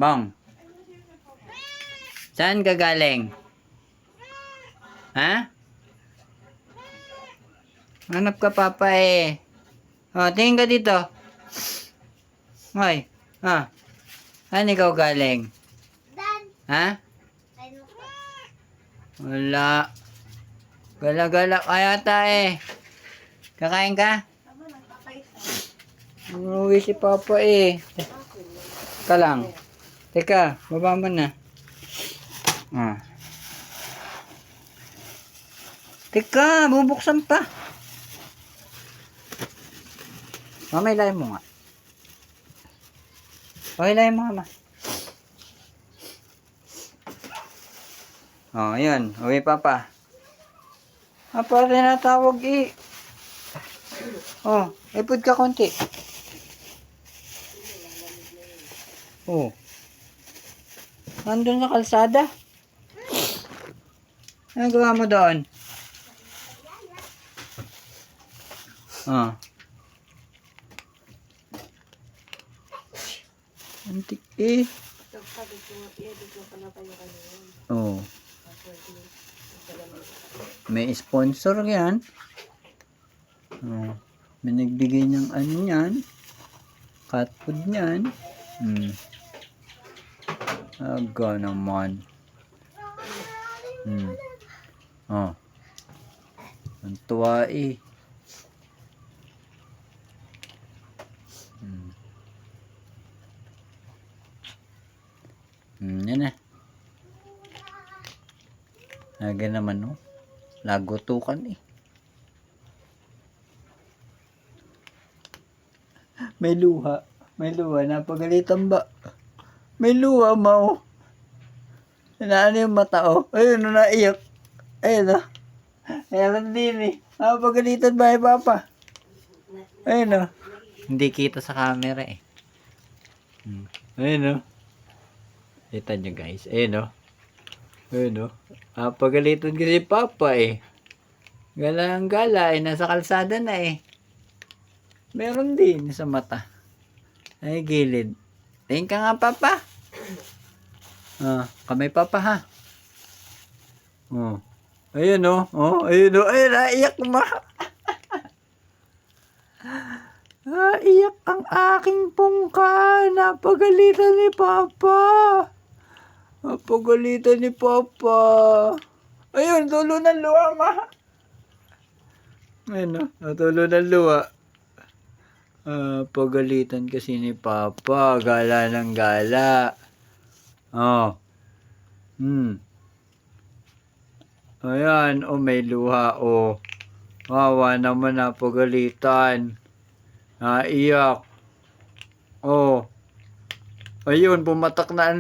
Bong, saan ka galing? Ha? Hanap ka papa eh. O, tingin ka dito. Hoy, saan ikaw galing? Dad, Ha? ano po? Wala. Gala-gala ka yata eh. Kakain ka? Umuwi si papa eh. Teka lang. Teka, baba mo na. Teka, bubuksan pa. Mama, ilayin mo nga. Ilayin mo nga, ma. Ayun. Uwi papa. Papa, tinatawag eh. Ipod ka konti. Nandun sa kalsada. Ano gawa mo doon? Antik eh. May sponsor yan. May nagbigay ng ano yan. Cat food yan. Aga naman. Ang tuwa eh. Yan eh. Aga naman no. Lagutukan eh. May luha. May luha. Napagalitan ba? May luha mo. Inaano yung mata oh. Ayun, naiyak. Ayun oh. Ayan din eh. Napagalitan ba eh, papa? Ayun oh. Hindi kita sa camera eh. Ayun oh. Kita nyo guys. Ayun oh. Ayun oh. Napagalitan kasi papa eh. Galang-gala eh. Nasa kalsada na eh. Meron din sa mata. Ay, gilid. Tingin ka nga, papa. Kamay papa, ha? Ayun, ayun, ayun, naiyak ma. Iyak ang aking pungka. Napagalitan ni papa. Napagalitan ni papa. Ayun, tulo ng luha, ma. Ayun, tulo ng luha. Pagalitan kasi ni papa, gala ng gala. Ayan, may luha, wawa naman na pagalitan. Naiyak. Ayun, pumatak na ang